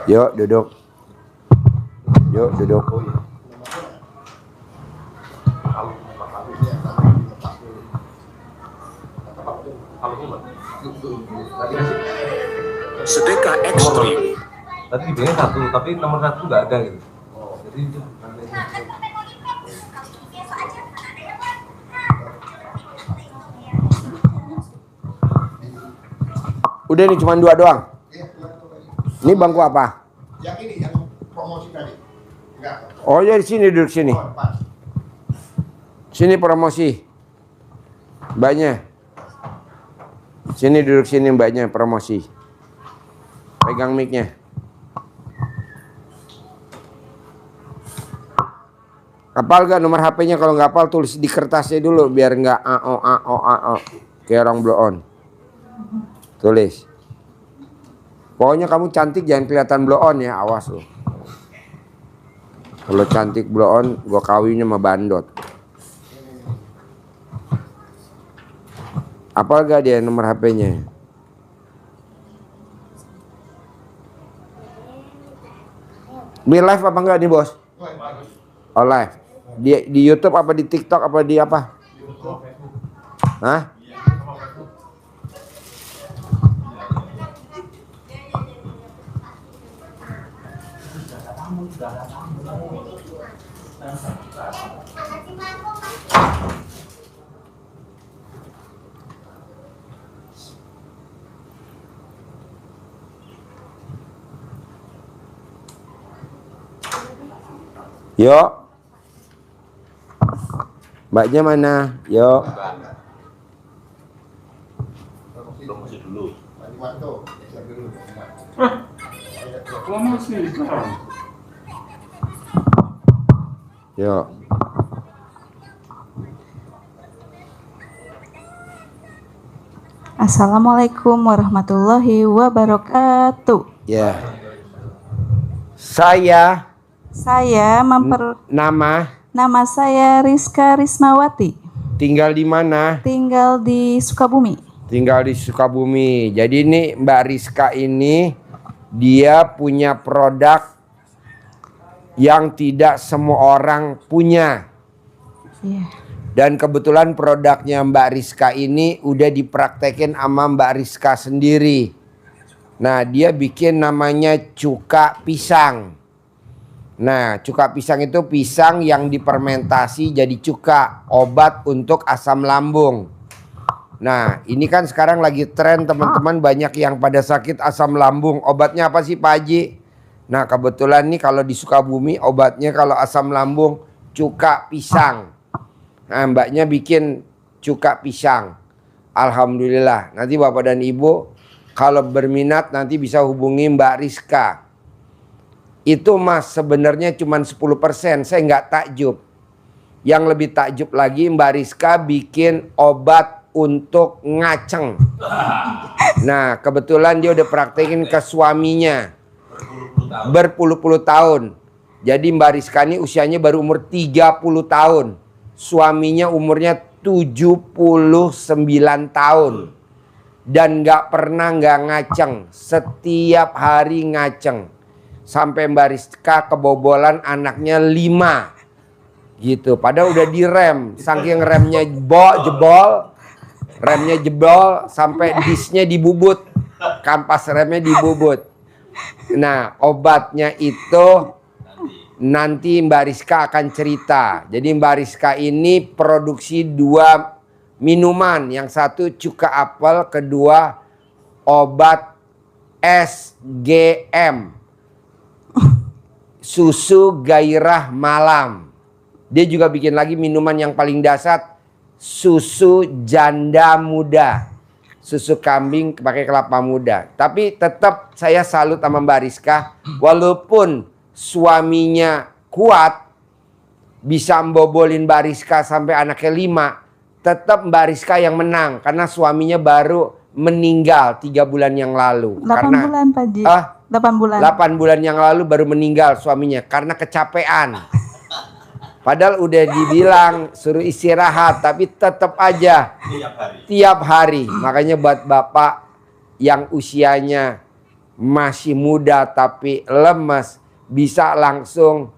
Yuk duduk. Yuk duduk. Sedekah ekstrim. Tadi dibilangnya satu, tapi nomor satu nggak ada gitu. Jadi itu Udah nih cuma 2 doang. Ini bangku apa? Yang ini yang promosi tadi. Enggak. Oh ya di sini, duduk sini. Sini promosi. Mbaknya. Sini duduk sini mbaknya promosi. Pegang mic-nya. Hafal gak nomor HP-nya? Kalau nggak hafal tulis di kertasnya dulu biar nggak AO kayak orang blow on. Tulis. Pokoknya kamu cantik jangan kelihatan blow on ya, awas lo. Kalau cantik blow on, gua kawinnya sama bandot. Apa gak dia nomor HP-nya? Di live apa enggak nih bos? Oh live. Di YouTube apa di TikTok apa di apa? Hah? Yuk. Mbaknya mana? Yuk. promosi dulu. Promosi sekarang. Yuk. Assalamualaikum warahmatullahi wabarakatuh. Ya. Saya Nama saya Rizka Rismawati. tinggal di mana? Tinggal di Sukabumi. Tinggal di Sukabumi. Jadi ini Mbak Rizka ini dia punya produk yang tidak semua orang punya. Iya. Dan kebetulan produknya Mbak Rizka ini udah dipraktekin sama Mbak Rizka sendiri. Nah, dia bikin namanya cuka pisang. Nah, cuka pisang itu pisang yang difermentasi jadi cuka, obat untuk asam lambung. Nah, ini kan sekarang lagi tren teman-teman, banyak yang pada sakit asam lambung. Obatnya apa sih Pak Haji? Nah, kebetulan nih kalau di Sukabumi obatnya kalau asam lambung cuka pisang. Nah, mbaknya bikin cuka pisang. Alhamdulillah. Nanti Bapak dan Ibu kalau berminat nanti bisa hubungi Mbak Rizka. Itu mas sebenarnya cuma 10%. Saya nggak takjub. Yang lebih takjub lagi Mbak Rizka bikin obat untuk ngaceng. Nah kebetulan dia udah praktekin ke suaminya berpuluh-puluh tahun. Jadi Mbak Rizka ini usianya baru umur 30 tahun. Suaminya umurnya 79 tahun. Dan nggak pernah nggak ngaceng. Setiap hari ngaceng. Sampai Mbak Rizka kebobolan anaknya 5 gitu. Padahal udah direm. Saking remnya jebol, remnya jebol sampai disnya dibubut, kampas remnya dibubut. Nah obatnya itu nanti Mbak Rizka akan cerita. Jadi Mbak Rizka ini produksi 2 minuman. Yang satu cuka apel, kedua obat SGM. Susu gairah malam. Dia juga bikin lagi minuman yang paling dasar, susu janda muda. Susu kambing pakai kelapa muda. Tapi tetap saya salut sama Mbak Rizka. Walaupun suaminya kuat, bisa membobolin Mbak Rizka sampai anaknya 5, tetap Mbak Rizka yang menang. Karena suaminya baru meninggal 3 bulan yang lalu. 8 bulan Pak Ji. 8 bulan. 8 bulan yang lalu baru meninggal suaminya karena kecapean. Padahal udah dibilang suruh istirahat, tapi tetap aja tiap hari. Makanya buat bapak yang usianya masih muda tapi lemes, bisa langsung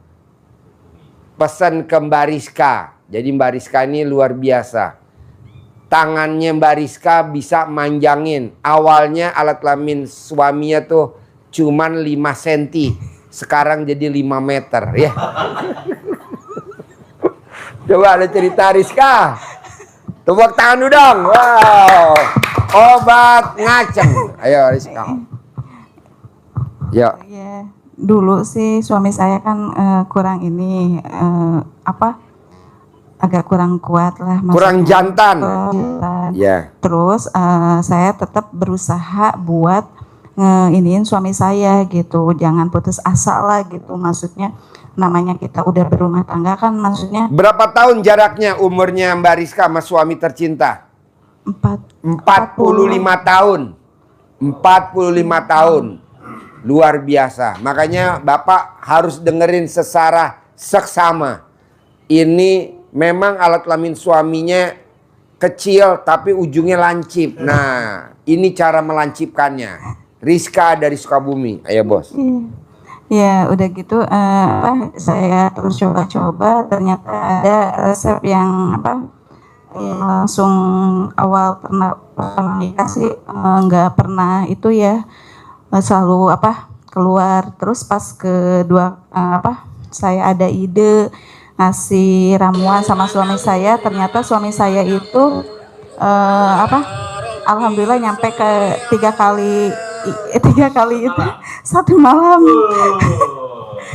pesan ke Mbak Rizka. Jadi Mbak Rizka ini luar biasa. Tangannya Mbak Rizka bisa manjangin. Awalnya alat kelamin suaminya tuh cuman 5 cm. Sekarang jadi 5 meter ya. Coba ada cerita Rizka. Tepuk tangan dulu dong. Wow. Obat ngaceng. Ayo Rizka. Yuk. Ya, dulu sih suami saya kan kurang ini agak kurang kuat lah. Kurang maksudnya. jantan. Jantan. Ya. Terus saya tetap berusaha buat iniin suami saya gitu, jangan putus asa lah gitu. Maksudnya namanya kita udah berumah tangga kan, maksudnya Berapa tahun jaraknya umurnya Mbak Rizka sama suami tercinta? 45 tahun. 45 tahun. Luar biasa. Makanya Bapak harus dengerin secara seksama. Ini memang alat kelamin suaminya kecil tapi ujungnya lancip. Nah, ini cara melancipkannya. Rizka dari Sukabumi. Ayo bos. ya udah gitu saya terus coba-coba, ternyata ada resep yang yang langsung awal pernah nikah sih nggak pernah itu ya, selalu keluar. Terus pas kedua saya ada ide ngasih ramuan sama suami saya, ternyata suami saya itu alhamdulillah nyampe ke 3 kali itu satu malam.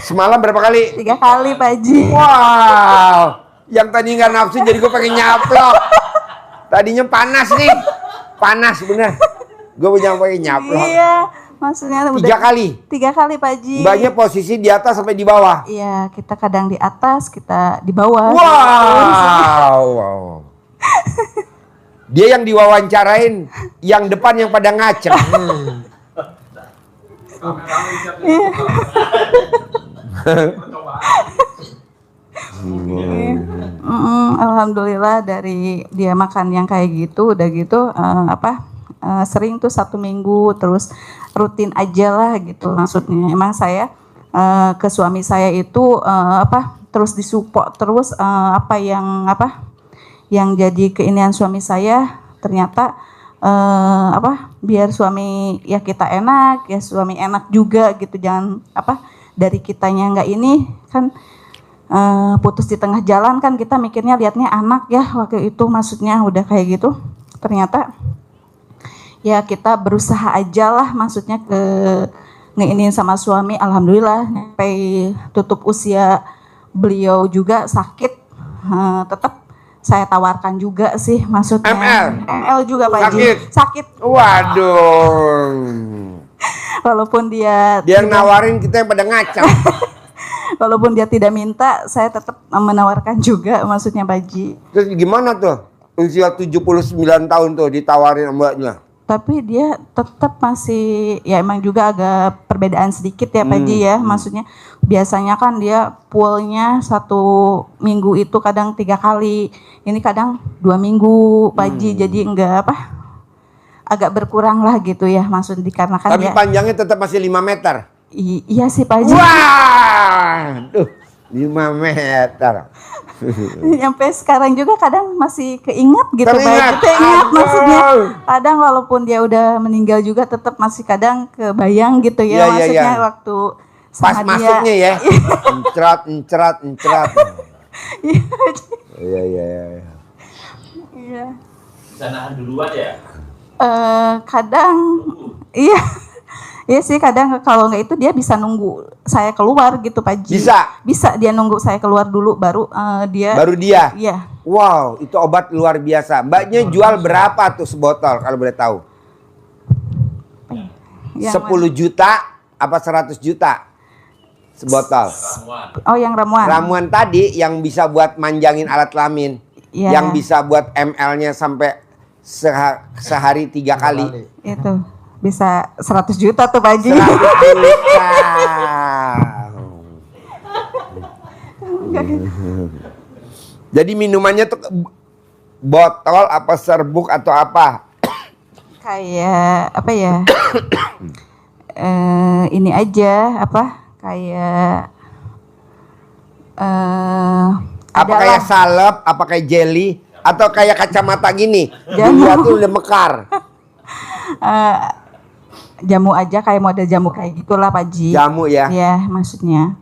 Semalam berapa kali? 3 kali Pak Haji. Wow. Yang tadi nggak nafsu jadi gue pengen nyaplok. Tadinya panas nih. Panas bener. Gue punya pengen nyaplok. Iya, maksudnya 3 kali. 3 kali Pak Haji. Mbaknya posisi di atas sampai di bawah. Iya, kita kadang di atas, kita di bawah. Wow. Dia yang diwawancarain, yang depan yang pada ngaceng. Alhamdulillah dari dia makan yang kayak gitu, udah gitu sering tuh 1 minggu terus rutin aja lah gitu. Maksudnya emang saya ke suami saya itu terus disupport terus yang jadi keinginan suami saya, ternyata biar suami ya kita enak, ya suami enak juga gitu. Jangan dari kitanya nggak ini kan putus di tengah jalan kan, kita mikirnya liatnya anak ya waktu itu, maksudnya udah kayak gitu. Ternyata ya kita berusaha aja lah, maksudnya ngeinin sama suami. Alhamdulillah sampai tutup usia beliau juga sakit, tetap saya tawarkan juga sih, maksudnya ML juga Pak Haji. Sakit. Waduh. Walaupun dia nawarin, kita yang pada ngacang. walaupun dia tidak minta, saya tetap menawarkan juga, maksudnya Pak Haji. Terus gimana tuh? Usia 79 tahun tuh ditawarin mbaknya. Tapi dia tetap masih, ya emang juga agak perbedaan sedikit ya Pak Haji ya. Maksudnya biasanya kan dia poolnya 1 minggu itu kadang 3 kali. Ini kadang 2 minggu Pak Haji. Jadi enggak agak berkurang lah gitu ya. Maksudnya dikarenakan tapi panjangnya tetap masih 5 meter. Iya sih Pak Haji. Wah, 5 meter. Sampai sekarang juga kadang masih keinget gitu Pak Teringat. Haji. Keinget maksudnya. Aduh. Kadang walaupun dia udah meninggal juga tetap masih kadang kebayang gitu ya. Iya, maksudnya iya. waktu Pas sama masuknya dia. ya. Encerat. Iya. Iya. Bisa nahan duluan ya? Kadang iya. Iya sih, kadang kalau nggak itu dia bisa nunggu saya keluar gitu Pak Haji. Bisa dia nunggu saya keluar dulu baru dia. Baru dia. Iya. Wow, itu obat luar biasa. Mbaknya jual berapa tuh sebotol kalau boleh tahu? Yang 10 juta apa 100 juta sebotol? Oh, yang ramuan. Ramuan tadi yang bisa buat manjangin alat kelamin. Iya. Yang bisa buat ML-nya sampai sehari 3 kali. Itu bisa 100 juta tuh Pak Haji. 100 juta. Jadi minumannya tuh botol apa serbuk atau apa? Kayak apa ya? ini aja apa kayak Apa kayak salep, apa kayak jelly, atau kayak kacamata gini? Dilihat tuh udah mekar. jamu aja kayak model jamu kayak gitulah Pak Ji. Jamu ya? Iya, maksudnya.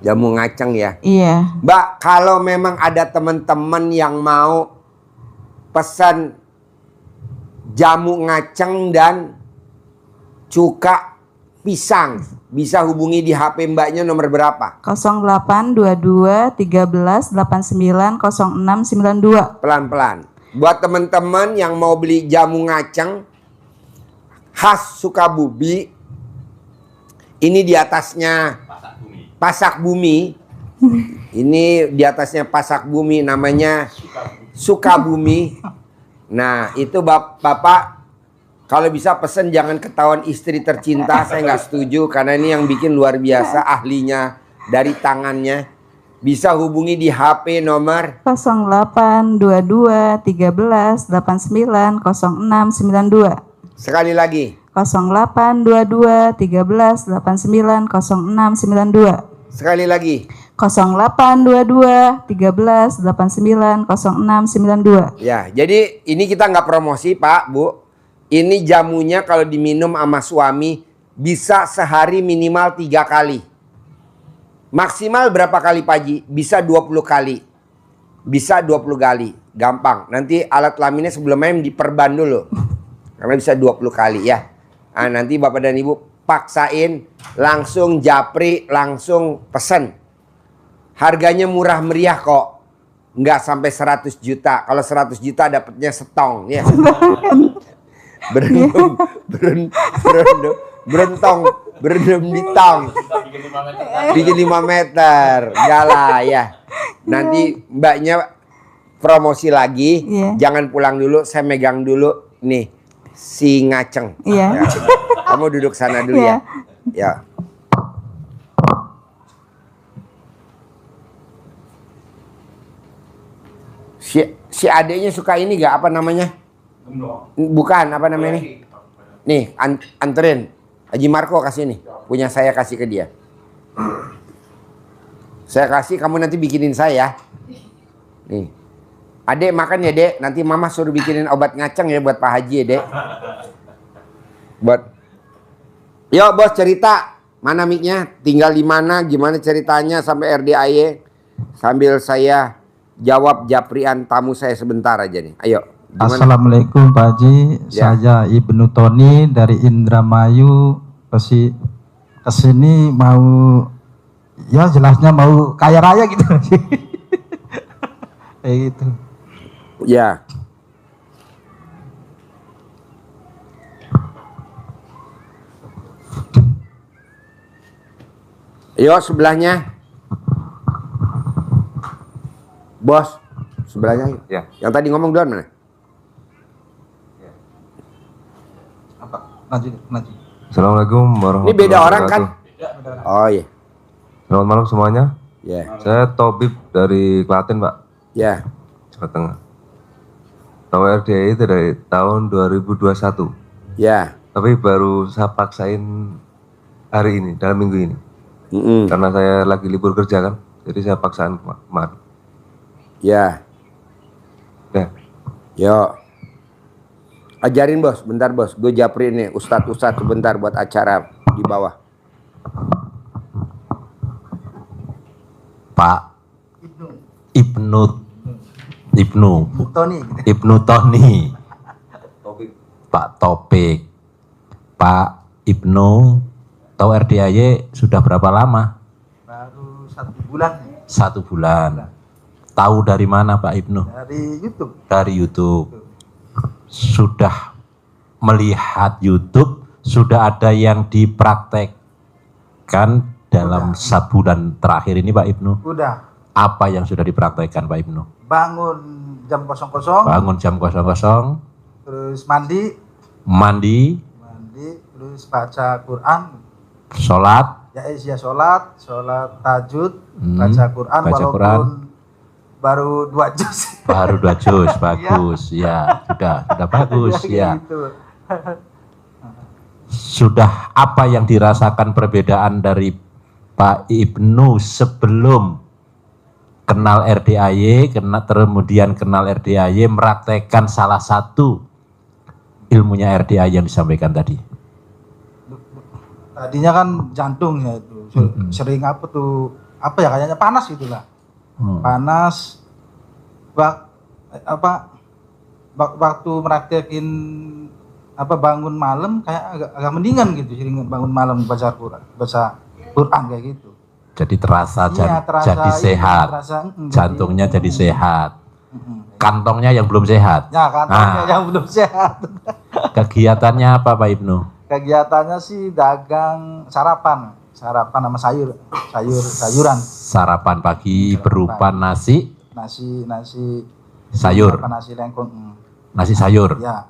Jamu ngaceng ya? Iya. Mbak, kalau memang ada teman-teman yang mau pesan jamu ngaceng dan cuka pisang, bisa hubungi di HP Mbaknya nomor berapa? 0822 13 89 0692. Pelan-pelan. Buat teman-teman yang mau beli jamu ngaceng khas Sukabumi, ini di atasnya Pasak Bumi. Ini di atasnya Pasak Bumi, namanya Sukabumi. Nah, itu Bapak kalau bisa pesen jangan ketahuan istri tercinta. Saya nggak setuju karena ini yang bikin luar biasa ahlinya dari tangannya. Bisa hubungi di HP nomor 0822 13 89 0692. sekali lagi. 0822 13 89 0692. Sekali lagi. 0822 13 89 0692. Ya, jadi ini kita nggak promosi Pak, Bu. Ini jamunya kalau diminum sama suami bisa sehari minimal 3 kali. Maksimal berapa kali Pak Ji? Bisa 20 kali. Bisa 20 kali. Gampang. Nanti alat kelaminnya sebelum main diperban dulu. Karena bisa 20 kali ya. Nah, nanti Bapak dan Ibu paksain langsung japri, langsung pesen. Harganya murah meriah kok. Nggak sampai 100 juta. Kalau 100 juta dapatnya setong ya. Berendam di tong. Bikin 5 meter. Enggak lah ya. Nanti Mbaknya promosi lagi. Iya. Jangan pulang dulu, saya megang dulu. Nih, si ngaceng. Iya. Ya. Kamu duduk sana dulu ya. Ya. Si adeknya suka ini gak? Apa namanya? Bukan, apa namanya nih? Nih, anterin. Haji Marco kasih nih. Punya saya kasih ke dia. Saya kasih, kamu nanti bikinin saya. Nih. Adek makan ya, Dek. Nanti Mama suruh bikinin obat ngaceng ya buat Pak Haji ya, Dek. Yo, Bos, cerita. Mana mic-nya? Tinggal di mana? Gimana ceritanya sampai RDAY? Sambil saya jawab japrian tamu saya sebentar aja nih. Ayo. Gimana? Assalamualaikum Pak Haji, Ya. saya Ibnu Tony dari Indramayu. Kesini mau, ya jelasnya mau kaya raya gitu. Kayak gitu. Ya. Yo, sebelahnya. Bos, sebelahnya. Ya. Yang tadi ngomong duluan mana? Apa? Lanjut. Assalamualaikum Ini warahmatullahi beda orang kan? wabarakatuh. Oh iya. Selamat malam semuanya. Ya. Saya Tobib dari Klaten, Pak, Ya. Jawa Tengah. Tahu RDI itu dari tahun 2021. Ya. Tapi baru saya paksain hari ini, dalam minggu ini. Karena saya lagi libur kerja kan. Jadi saya paksain kemarin. Ya. Ya. Yo. Ajarin Bos, bentar Bos. Gue japri nih ustadz sebentar buat acara di bawah. Pak Ibnu Tony, Pak Topik, Pak Ibnu, tahu RDAY sudah berapa lama? Baru 1 bulan 1 bulan. Tahu dari mana Pak Ibnu? dari YouTube. Dari YouTube. Sudah melihat YouTube, sudah ada yang dipraktekkan dalam sebulan terakhir ini Pak Ibnu. Udah Apa yang sudah dipraktekkan Pak Ibnu? bangun jam 00, Bangun jam 00, terus mandi, terus terus baca Quran. sholat, Ya sholat tahajud, baca Quran baca walaupun Quran. baru 2 juz. Baru 2 juz, bagus. Ya, sudah bagus Ya, ya. gitu. sudah apa yang dirasakan perbedaan dari Pak Ibnu sebelum kenal RDAY, kemudian kenal RDAY, meraktekkan salah satu ilmunya RDAY yang disampaikan tadi? Tadinya kan jantung ya itu sering apa ya kayaknya panas gitulah. Panas waktu meraktekin bangun malam kayak agak mendingan gitu, sering bangun malam baca Quran kayak gitu. Jadi terasa, jadi sehat, jantungnya jadi sehat, kantongnya yang belum sehat. Ya, kantongnya yang belum sehat. Kegiatannya apa Pak Ibnu? Kegiatannya sih dagang sarapan sama sayuran. Sarapan pagi berupa nasi sayur. Nasi lengkong. Nasi sayur. Ya.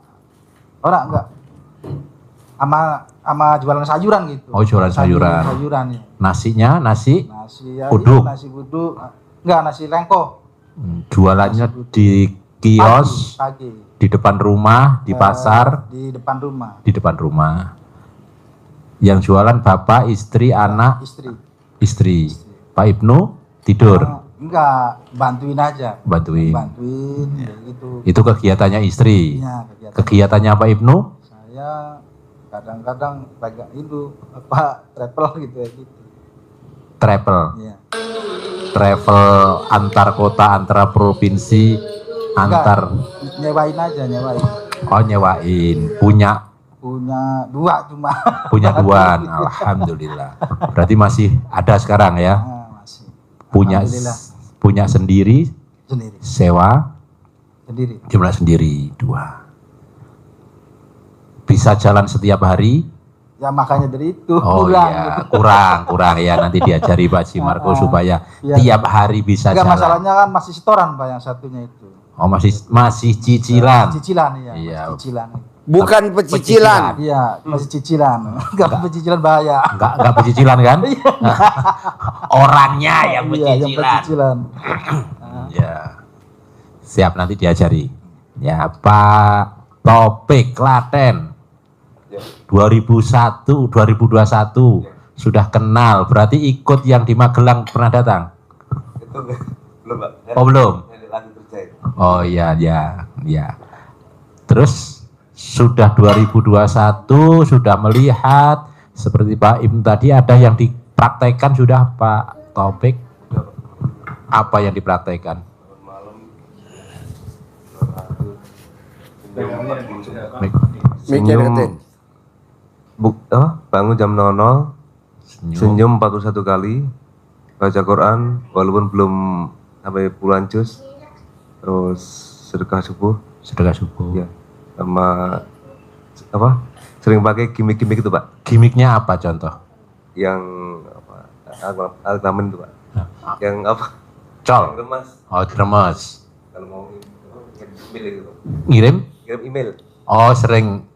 Enggak. Sama jualan sayuran gitu. Oh, jualan sayuran. Sayuran ya. Nasinya nasi ya, uduk. Nasi buduk. Enggak, nasi lengko. Jualannya di kios, pagi. di depan rumah, di pasar. Di depan rumah. Di depan rumah. Yang jualan bapak, istri, anak. Istri. Pak Ibnu tidur. Enggak, bantuin aja. Bantuin. Ya. Gitu. Itu kegiatannya istri. Ya, kegiatannya Pak Ibnu? Saya kadang-kadang agak travel gitu ya gitu. Travel. Ya. Travel antar kota, antar provinsi, nyewain aja. Oh, nyewain. Punya dua cuma. Punya dua. Alhamdulillah. Berarti masih ada sekarang ya? Masih. Punya sendiri. Sewa. Sendiri. Jumlah sendiri 2. Bisa jalan setiap hari? Ya makanya dari itu. Oh iya, kurang ya, nanti diajari Pak Simarko supaya tiap hari bisa jalan. Masalahnya kan masih setoran Pak yang satunya itu. Oh, masih cicilan. Cicilan iya. Iya. Cicilan. Bukan pecicilan. Iya, masih cicilan. Enggak pecicilan bahaya. Enggak pecicilan kan? Orangnya yang pecicilan. Ya. Siap, nanti diajari. Ya, Pak Taufik Klaten. 2001, 2021 sudah kenal, berarti ikut yang di Magelang pernah datang? Itu belum, Pak. Oh, belum. Oh iya. Terus sudah 2021 sudah melihat seperti Pak Ibnu tadi, ada yang dipraktekkan sudah Pak Taufik? Apa yang dipraktekkan? Bangun jam 00, senyum 41 kali, baca Quran walaupun belum sampai puluhan juz, terus sedekah subuh ya, sama sering pakai gimmick itu Pak. Gimmicknya apa contoh? Yang Al-Tamin itu Pak. Yang Col. Yang remas. Oh, remas. Kalau mau email itu. Ngirim email. Oh, sering.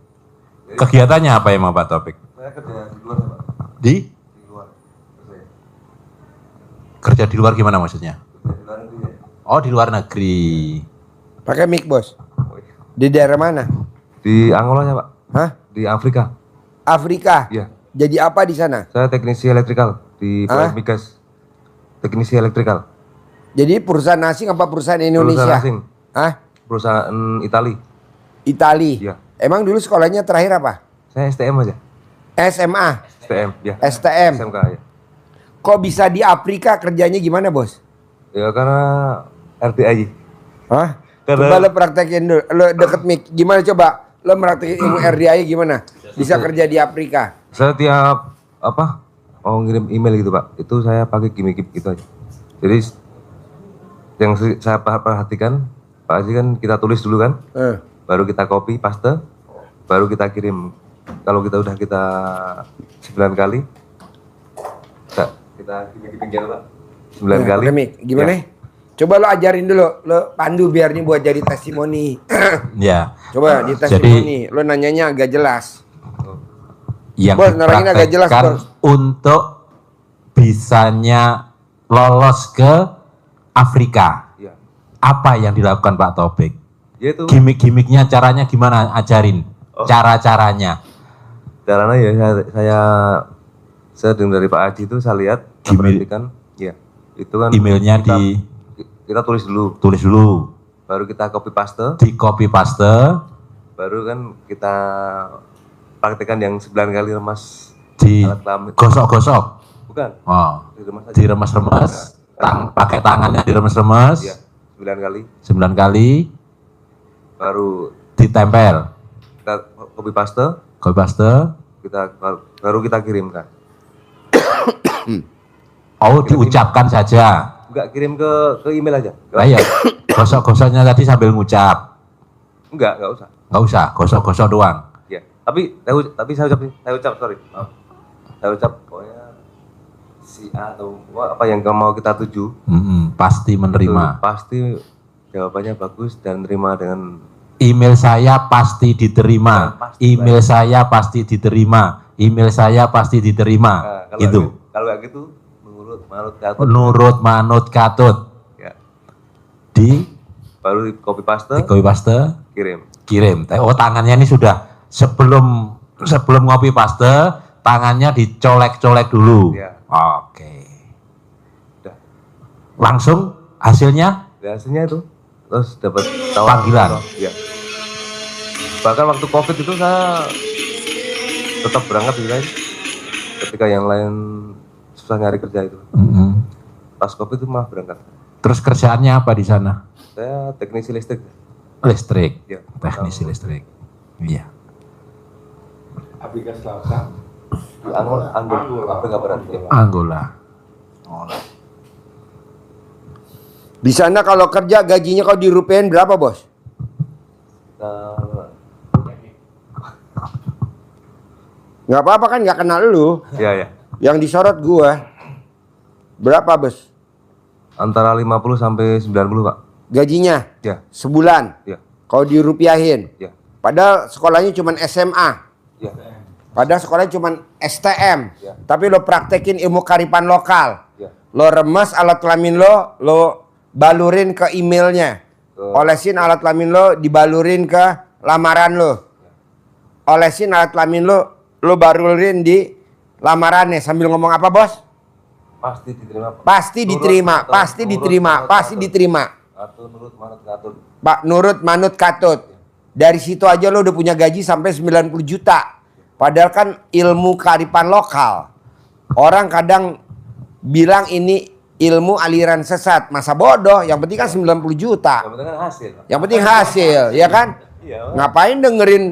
Kegiatannya apa emang Pak Taufik? Saya kerja di luar Pak. Di luar. Kerja di luar gimana maksudnya? Di luar negeri. Oh, di luar negeri. Pakai mic, Bos. Di daerah mana? Di Angola ya Pak. Hah? Di Afrika. Afrika? Iya. Jadi apa di sana? Saya teknisi elektrikal di proyek migas. Teknisi elektrikal. Jadi perusahaan asing apa perusahaan Indonesia? Perusahaan asing. Hah? Perusahaan Itali. Itali? Iya. Emang dulu sekolahnya terakhir apa? Saya STM aja. SMA? STM, ya. STM? SMK, ya. Kok bisa di Afrika kerjanya gimana, Bos? Ya karena RDAY. Hah? Karena... Coba lo praktekin dulu, lo deket mic. Gimana coba? Lo praktekin ilmu RDAY gimana? Bisa kerja di Afrika? Saya tiap mau ngirim email gitu Pak, itu saya pakai gimmick gitu aja. Jadi yang saya perhatikan, Pak Haji kan kita tulis dulu kan, baru kita copy, paste, baru kita kirim. Kalau kita udah 9 kali, kita gimmick Pak, 9 kali. Gimana? Ya. Coba lo ajarin dulu, lo pandu biar nih buat jadi testimoni. Ya. Coba di testimoni, lo nanyanya agak jelas. Yang Bos, nerangin agak jelas, Bos. Untuk bisanya lolos ke Afrika. Ya. Apa yang dilakukan Pak Taufik? Yaitu Gimik-gimiknya, caranya gimana? Ajarin cara-caranya. Caranya ya saya dengar dari Pak Haji itu saya lihat, saya perhatikan, ya itu kan Emailnya kita tulis dulu, baru kita copy paste, di copy paste, baru kan kita praktekkan yang 9 kali remas di alat kelamin. gosok-gosok. Bukan, Oh, diremas aja. diremes-remes, pakai tangannya diremes-remes, Ya, 9 kali, 9 kali, baru ditempel, kita copy paste, baru kita kirimkan. Oh, diucapkan saja. Enggak, kirim ke email aja. Ayo, gosok-gosoknya tadi sambil ngucap. Enggak usah. Nggak usah, gosok-gosok doang. Ya, tapi saya ucap sorry. Saya ucap pokoknya si A atau apa yang mau kita tuju. Pasti menerima. Itu pasti jawabannya bagus dan terima dengan Email saya pasti diterima. Email saya pasti diterima. Email saya pasti diterima. kalau Gitu. Kalau nggak gitu, menurut manut katut. Nurut manut katut. Ya. Baru di copy paste, Kirim. Oh, tangannya ini sudah sebelum ngopi paste, tangannya dicolek-colek dulu. Ya. Oke. Udah. Langsung hasilnya Hasilnya itu terus dapat Panggilan. Ya. Bahkan waktu COVID itu saya tetap berangkat gitu kan. Ketika yang lain susah nyari kerja itu. Pas COVID itu malah berangkat. Terus kerjaannya apa di sana? Saya teknisi listrik. Listrik. Ya. Teknisi listrik. Iya. Aplikasi Selatan. Di Anggul, Afrika Barat. Ya. Angola. Di sana kalau kerja gajinya kalau dirupiahin berapa, Bos? Nggak apa-apa kan, nggak kenal lu. Ya. Yang disorot gua. Berapa, Bos? Antara 50 sampai 90, Pak. Gajinya? Ya. Sebulan? Ya. Kalau dirupiahin? Ya. Padahal sekolahnya cuma SMA. Ya. Padahal sekolahnya cuma STM. Ya. Tapi lo praktekin ilmu kearifan lokal. Ya. Lo remes alat kelamin lo balurin ke emailnya. Olesin alat kelamin lo, dibalurin ke lamaran lo. Olesin alat kelamin lo balurin di lamarannya. Sambil ngomong apa, Bos? Pasti diterima, Pak. Pasti diterima, pasti diterima, pasti diterima. Atau nurut manut katut. Pak, nurut manut katut. Dari situ aja lo udah punya gaji sampai 90 juta. Padahal kan ilmu kearifan lokal. Orang kadang bilang ini ilmu aliran sesat. Masa bodoh, yang penting kan 90 juta. Yang penting kan hasil, Pak. Yang penting hasil, ya kan? Iya, Pak. Ngapain dengerin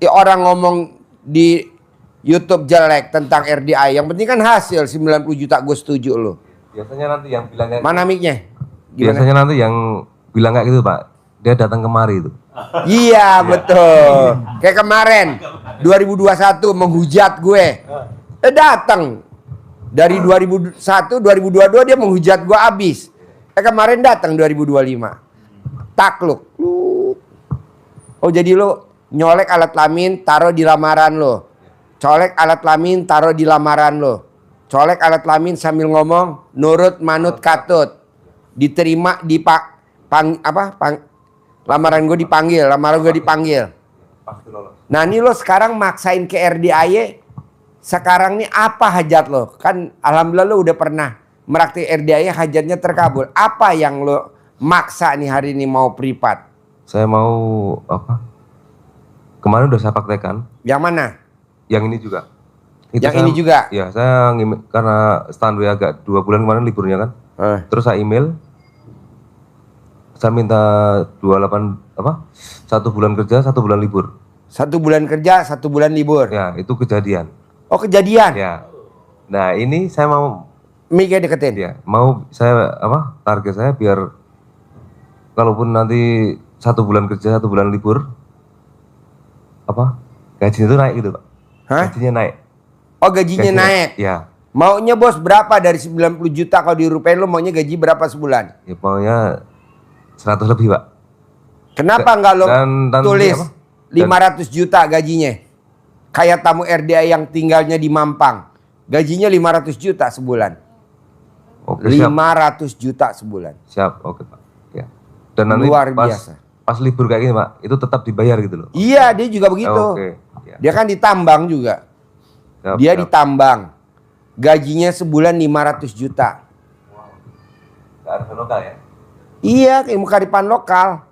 orang ngomong di YouTube jelek tentang RDI? Yang penting kan hasil 90 juta, gue setuju lo. Biasanya nanti yang bilang kayak Mana mic-nya? biasanya nanti yang bilang kayak gitu, Pak. Dia datang kemari itu. Iya, betul. Kayak kemarin 2021 menghujat gue. Datang. Dari 2001, 2022 dia menghujat gue abis. Kemarin datang 2025. Takluk. Oh, jadi lo nyolek alat kelamin, taruh di lamaran lo. Colek alat kelamin, taruh di lamaran lo. Colek alat kelamin sambil ngomong nurut manut katut. Diterima lamaran gue dipanggil, Pasti lolos. Nah, ini lo sekarang maksain ke RDAY. Sekarang nih apa hajat lo? Kan alhamdulillah lo udah pernah meraktik RDAY, hajatnya terkabul. Apa yang lo maksa nih hari ini mau privat? Saya mau apa? Kemarin udah saya praktekkan. Yang mana? Yang ini juga. Yang ini juga? Ya, saya karena standby agak 2 bulan kemarin liburnya kan. Terus saya email. Saya minta 1 bulan kerja, 1 bulan libur. 1 bulan kerja, 1 bulan libur. Ya, itu kejadian. Oh, kejadian? Ya. Nah, ini saya mau mic-nya deketin. Ya, mau saya target saya biar kalaupun nanti 1 bulan kerja, 1 bulan libur, gajinya itu naik gitu, Pak. Hah? Gajinya naik. Oh, gajinya naik. Ya. Maunya, Bos, berapa dari 90 juta kalau dirupiahin lo maunya gaji berapa sebulan? Ya, maunya 100 lebih, Pak. Kenapa nggak lo dan tulis apa? 500 juta gajinya? Kayak tamu RDA yang tinggalnya di Mampang. Gajinya 500 juta sebulan. Oke, siap. 500 juta sebulan. Siap, oke, Pak. Ya. Dan nanti Luar pas biasa. pas libur kayak gini Pak, itu tetap dibayar gitu loh. Iya, dia juga begitu. Oke. Ya. Dia kan ditambang juga. Siap, Dia siap. ditambang. Gajinya sebulan 500 juta. Kearifan lokal ya. Iya, ilmu kearifan lokal.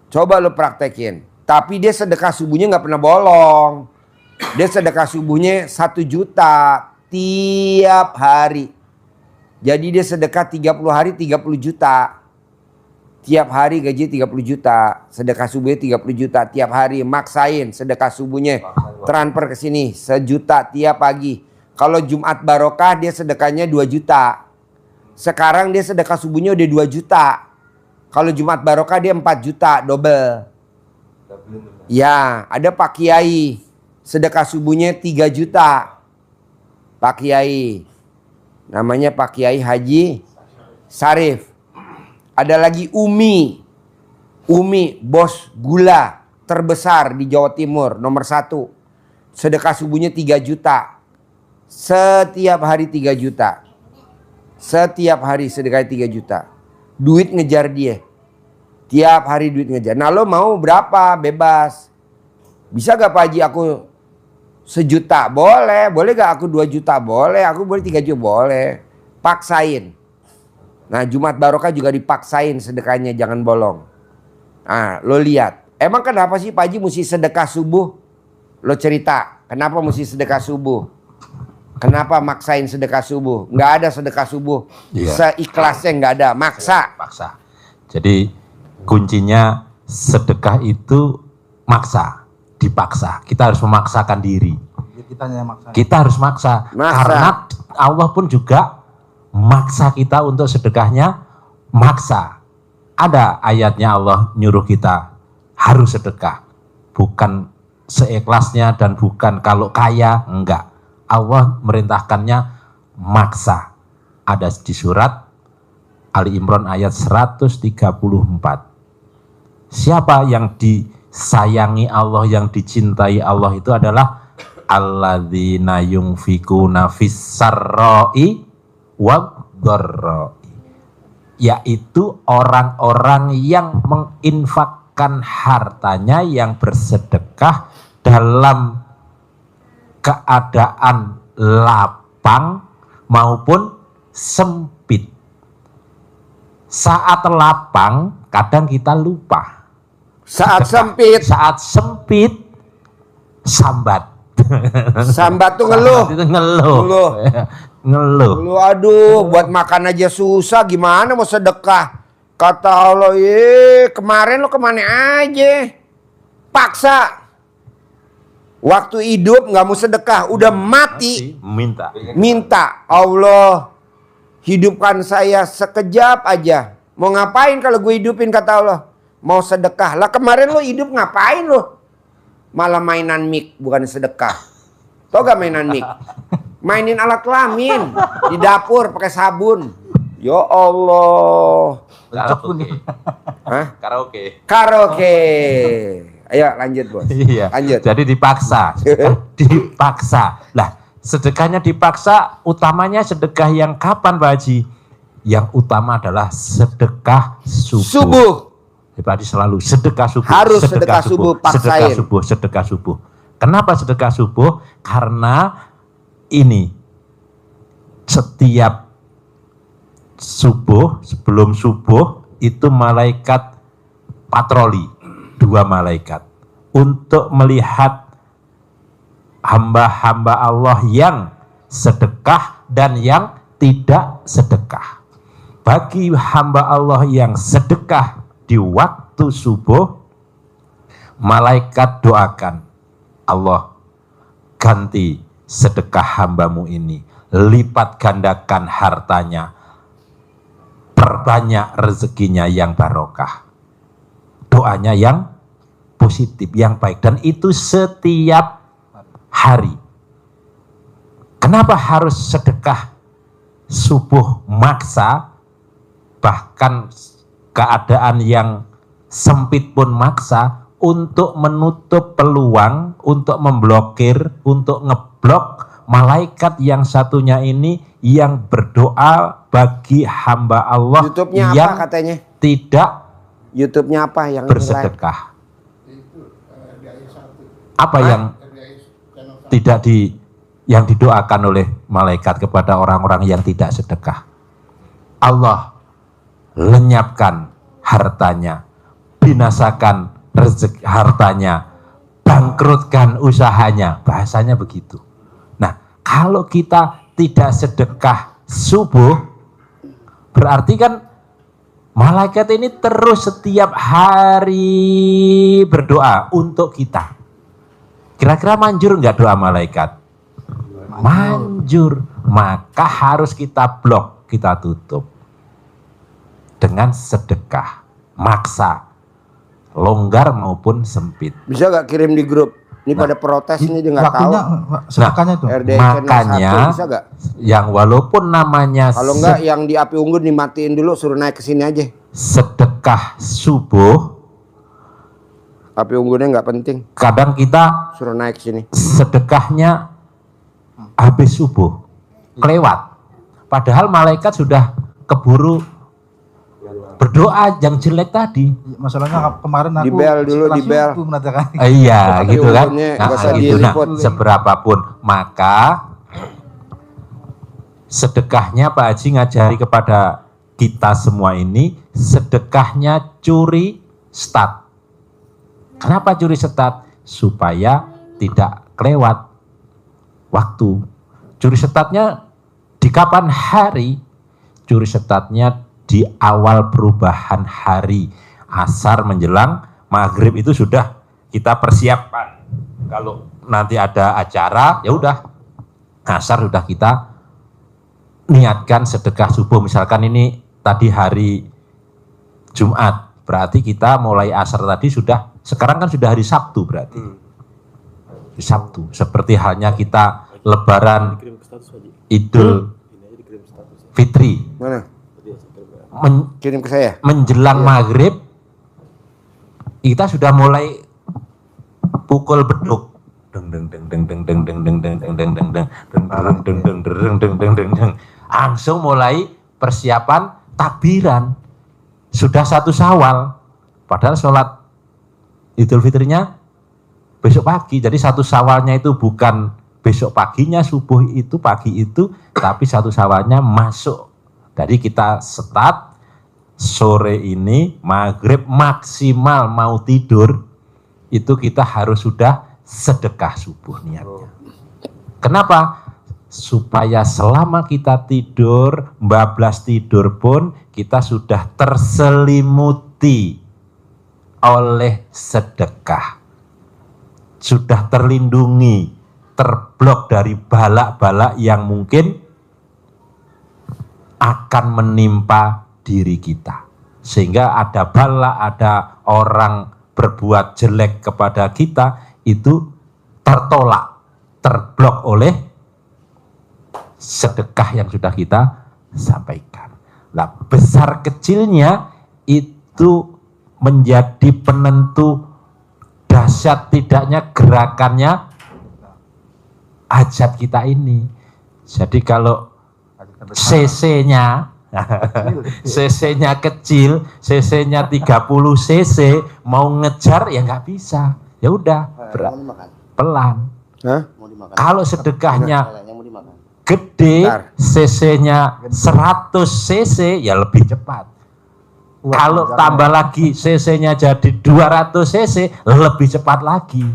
Coba lo praktekin. Tapi dia sedekah subuhnya nggak pernah bolong. Dia sedekah subuhnya 1 juta tiap hari. Jadi dia sedekah 30 hari 30 juta. Tiap hari gaji 30 juta. Sedekah subuhnya 30 juta tiap hari. Maksain sedekah subuhnya. Transfer ke sini 1 juta tiap pagi. Kalau Jumat Barokah dia sedekahnya 2 juta. Sekarang dia sedekah subuhnya udah 2 juta. Kalau Jumat Barokah dia 4 juta, double. Ya, ada Pak Kiai. Sedekah subuhnya 3 juta. Pak Kiai. Namanya Pak Kiai Haji Sarif. Ada lagi Umi. Umi, bos gula terbesar di Jawa Timur, nomor 1. Sedekah subuhnya 3 juta. Setiap hari 3 juta. Setiap hari sedekah 3 juta. Duit ngejar dia. Tiap hari duit ngejar. Nah lo mau berapa? Bebas. Bisa gak Pak Haji aku 1 juta? Boleh. Boleh gak aku 2 juta? Boleh. Aku boleh 3 juta? Boleh. Paksain. Nah Jumat Barokah juga dipaksain sedekahnya. Jangan bolong. Nah lo lihat. Emang kenapa sih Pak Haji mesti sedekah subuh? Lo cerita. Kenapa mesti sedekah subuh? Kenapa maksain sedekah subuh? Nggak ada sedekah subuh. Iya. Seikhlasnya nggak ada. Maksa. Paksa. Jadi kuncinya sedekah itu maksa, dipaksa. Kita harus memaksakan diri. Kita yang maksa. Kita harus maksa. Maksa. Karena Allah pun juga maksa kita untuk sedekahnya, maksa. Ada ayatnya Allah nyuruh kita harus sedekah. Bukan seikhlasnya dan bukan kalau kaya, enggak. Allah merintahkannya maksa. Ada di surat Ali Imran ayat 134. Siapa yang disayangi Allah, yang dicintai Allah itu adalah alladzina yunfikuna fis-sarra'i wad-dharra'i. Yaitu orang-orang yang menginfakkan hartanya, yang bersedekah dalam keadaan lapang maupun sempit. Saat lapang kadang kita lupa. Saat sempit. Saat sempit sambat. Sambat tuh ngeluh. Sambat itu ngeluh. Ngeluh. Ngeluh. Lu aduh, buat makan aja susah. Gimana mau sedekah? Kata Allah, kemarin lo kemana aja? Paksa. Waktu hidup nggak mau sedekah, udah mati minta Allah hidupkan saya sekejap aja. Mau ngapain kalau gue hidupin, kata Allah? Mau sedekah. Lah kemarin lo hidup ngapain lo? Malah mainan mic, bukan sedekah. Tau gak mainan mic? Mainin alat kelamin di dapur pakai sabun. Ya Allah. Karaoke. Hah? Karaoke. Karaoke. Ayo lanjut bos. Iya. Lanjut. Jadi dipaksa, dipaksa. Lah, sedekahnya dipaksa. Utamanya sedekah yang kapan, Pak Haji? Yang utama adalah sedekah subuh. Subuh. Pak Haji selalu sedekah subuh. Harus sedekah subuh, paksain. Sedekah subuh, sedekah subuh. Kenapa sedekah subuh? Karena ini setiap subuh, sebelum subuh itu malaikat patroli. 2 malaikat untuk melihat hamba-hamba Allah yang sedekah dan yang tidak sedekah. Bagi hamba Allah yang sedekah di waktu subuh, malaikat doakan, Allah ganti sedekah hambamu ini, lipat gandakan hartanya, perbanyak rezekinya yang barokah. Doanya yang positif, yang baik, dan itu setiap hari. Kenapa harus sedekah subuh maksa? Bahkan keadaan yang sempit pun maksa untuk menutup peluang, untuk memblokir, untuk ngeblok malaikat yang satunya ini yang berdoa bagi hamba Allah YouTube-nya yang apa katanya? tidak YouTube-nya apa yang live? bersedekah. Apa yang tidak yang didoakan oleh malaikat kepada orang-orang yang tidak sedekah? Allah lenyapkan hartanya, binasakan rezeki hartanya, bangkrutkan usahanya, bahasanya begitu. Nah, kalau kita tidak sedekah subuh, berarti kan malaikat ini terus setiap hari berdoa untuk kita. Kira-kira manjur nggak doa malaikat? Manjur. Maka harus kita blok, kita tutup dengan sedekah, maksa, longgar maupun sempit. Bisa gak kirim di grup? Ini pada protes ini dia nggak tahu. Sedekahnya tuh. RDI Makanya Channel 1 bisa gak? yang walaupun namanya Kalau enggak yang di api unggun dimatiin dulu, suruh naik ke sini aja. sedekah subuh, Api unggunnya nggak penting, kadang kita suruh naik ke sini. sedekahnya habis subuh, kelewat. Padahal malaikat sudah keburu berdoa yang jelek tadi. Masalahnya kemarin aku Di bel dulu, setelah di bel. subuh menandakan. Iya, Tapi gitu kan. umurnya Nah, nggak usah gitu. Nah, diliput. seberapapun maka sedekahnya Pak Haji ngajari kepada kita semua ini, sedekahnya curi start. Kenapa curi start? Supaya tidak kelewat waktu. Curi startnya di kapan hari? Curi startnya di awal perubahan hari. Asar menjelang maghrib itu sudah kita persiapkan. Kalau nanti ada acara, ya udah asar sudah kita niatkan sedekah subuh. Misalkan ini tadi hari Jumat, berarti kita mulai asar tadi sudah, sekarang kan sudah hari Sabtu berarti. Di Sabtu, seperti halnya kita Lebaran Idul Fitri. Mana? Kirim ke saya. Menjelang maghrib kita sudah mulai pukul beduk, langsung mulai persiapan takbiran. Sudah 1 Syawal, padahal sholat Idul Fitrinya besok pagi. Jadi 1 Syawalnya itu bukan besok paginya subuh itu pagi itu, tapi 1 Syawalnya masuk. Jadi kita start sore ini maghrib maksimal mau tidur itu kita harus sudah sedekah subuh niatnya. Kenapa? Supaya selama kita tidur, bablas tidur pun kita sudah terselimuti oleh sedekah. Sudah terlindungi, terblok dari balak-balak yang mungkin akan menimpa diri kita. Sehingga ada balak, ada orang berbuat jelek kepada kita, itu tertolak, terblok oleh sedekah yang sudah kita sampaikan. Nah, besar kecilnya itu menjadi penentu dahsyat tidaknya gerakannya hajat kita ini. Jadi kalau CC-nya CC-nya kecil, CC-nya 30 CC, mau ngejar ya nggak bisa. Ya udah, pelan. Hah? Kalau sedekahnya gede, CC-nya 100 CC, ya lebih cepat. Kalau tambah lagi CC-nya jadi 200 CC, lebih cepat lagi.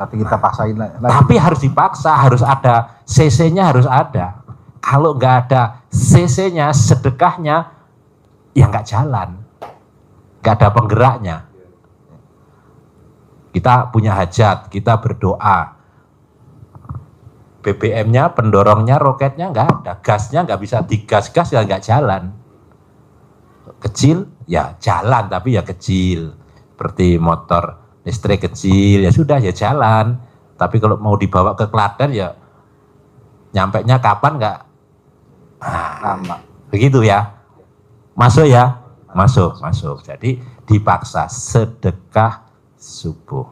Tapi kita paksain lagi. Tapi harus dipaksa, harus ada CC-nya, harus ada. Kalau nggak ada CC-nya, sedekahnya, ya nggak jalan. Nggak ada penggeraknya. Kita punya hajat, kita berdoa. BBM-nya, pendorongnya, roketnya nggak ada. Gasnya nggak bisa digas-gas, ya nggak jalan. Kecil, ya jalan, tapi ya kecil. Seperti motor listrik kecil, ya sudah, ya jalan. Tapi kalau mau dibawa ke Klaten, ya nyampenya kapan nggak? Nah, begitu ya. Masuk ya? Masuk. Jadi dipaksa sedekah subuh.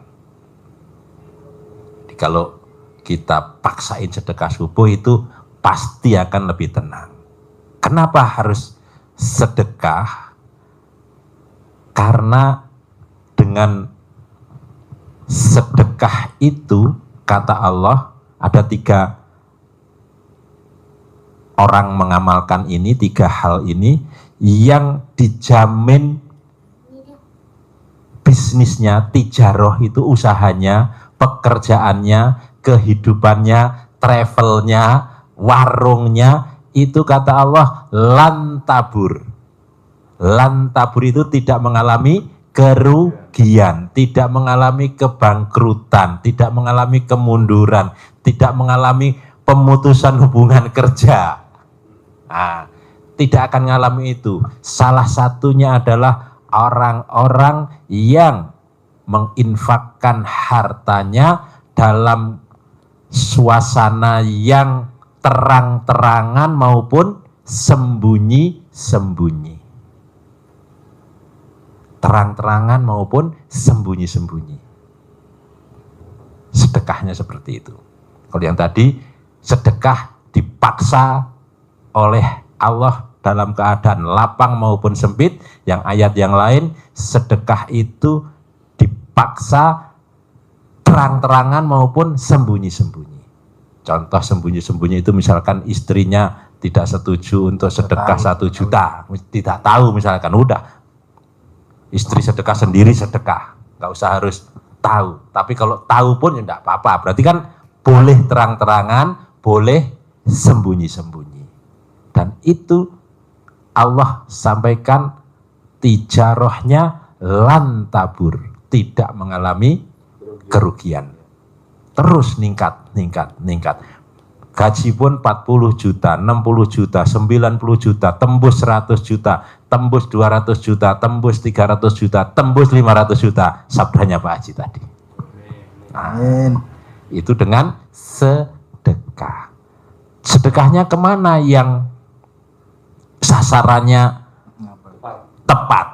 Jadi kalau kita paksain sedekah subuh itu pasti akan lebih tenang. Kenapa harus sedekah karena dengan sedekah itu, kata Allah, ada 3 orang mengamalkan ini, 3 hal ini yang dijamin bisnisnya, tijaroh itu usahanya, pekerjaannya, kehidupannya, travelnya, warungnya, itu kata Allah lan tabur. Lan tabur itu tidak mengalami kerugian, tidak mengalami kebangkrutan, tidak mengalami kemunduran, tidak mengalami pemutusan hubungan kerja. Nah, tidak akan mengalami itu. Salah satunya adalah orang-orang yang menginfakkan hartanya dalam suasana yang terang-terangan maupun sembunyi-sembunyi. Terang-terangan maupun sembunyi-sembunyi. Sedekahnya seperti itu. Kalau yang tadi, sedekah dipaksa oleh Allah dalam keadaan lapang maupun sempit. Yang ayat yang lain, sedekah itu dipaksa terang-terangan maupun sembunyi-sembunyi. Contoh sembunyi-sembunyi itu misalkan istrinya tidak setuju untuk sedekah 1 juta, tidak tahu misalkan, udah istri sedekah sendiri sedekah, nggak usah harus tahu. Tapi kalau tahu pun ya enggak apa-apa, berarti kan boleh terang-terangan, boleh sembunyi-sembunyi. Dan itu Allah sampaikan tijarohnya lan tabur, tidak mengalami kerugian. Terus ningkat. Gaji pun 40 juta, 60 juta, 90 juta, tembus 100 juta, tembus 200 juta, tembus 300 juta, tembus 500 juta. Sabdanya Pak Haji tadi. Nah, itu dengan sedekah. Sedekahnya kemana yang sasarannya tepat?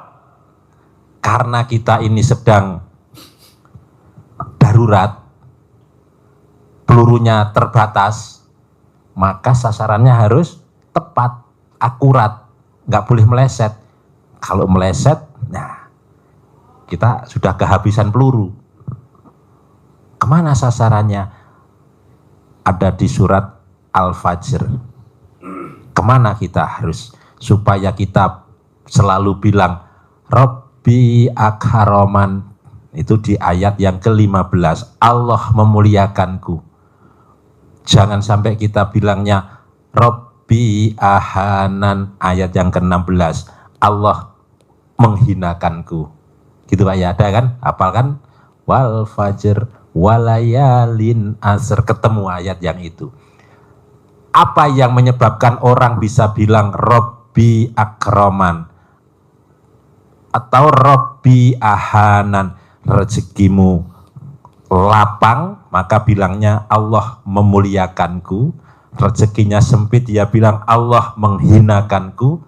Karena kita ini sedang darurat, pelurunya terbatas, maka sasarannya harus tepat, akurat, nggak boleh meleset. Kalau meleset, nah kita sudah kehabisan peluru. Kemana sasarannya? Ada di surat Al-Fajr. Kemana kita harus, supaya kita selalu bilang Rabbi akharoman, itu di ayat yang ke-15, Allah memuliakanku. Jangan sampai kita bilangnya Rabbi ahanan, ayat yang ke-16, Allah menghinakanku. Gitu Pak ya, ada kan? Hafal kan? Wal fajr walayalin asr, ketemu ayat yang itu. Apa yang menyebabkan orang bisa bilang Rabbi akraman atau Rabbi ahanan, rezekimu lapang, maka bilangnya Allah memuliakanku. Rezekinya sempit, dia bilang Allah menghinakanku.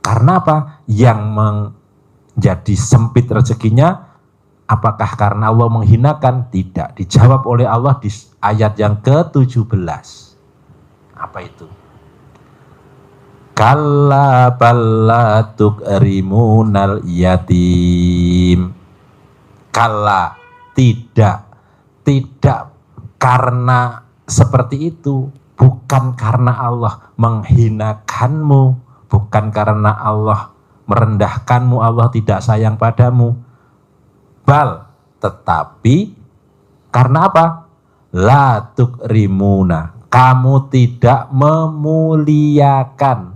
Karena apa? Yang menjadi sempit rezekinya, apakah karena Allah menghinakan? Tidak. Dijawab oleh Allah di ayat yang ke-17. Apa itu? Kalla balla tukrimunal yatim. Kalla, tidak karena seperti itu, bukan karena Allah menghinakanmu, bukan karena Allah merendahkanmu, Allah tidak sayang padamu. Bal, tetapi karena apa? La tukrimuna, kamu tidak memuliakan.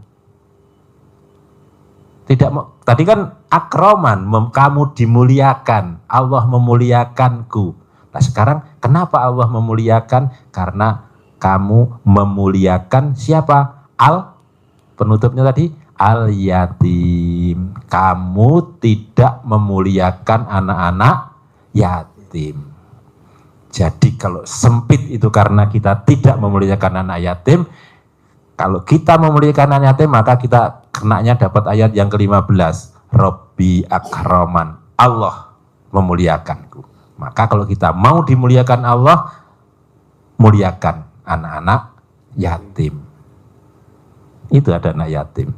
Tadi kan akroman, kamu dimuliakan, Allah memuliakanku. Nah sekarang kenapa Allah memuliakan? Karena kamu memuliakan siapa? Penutupnya tadi al yatim. Kamu tidak memuliakan anak-anak yatim. Jadi kalau sempit itu karena kita tidak memuliakan anak yatim. Kalau kita memuliakan anak yatim, maka kita kenanya dapat ayat yang ke-15. Rabbi akraman, Allah memuliakanku. Maka kalau kita mau dimuliakan Allah, muliakan anak-anak yatim. Itu ada anak yatim.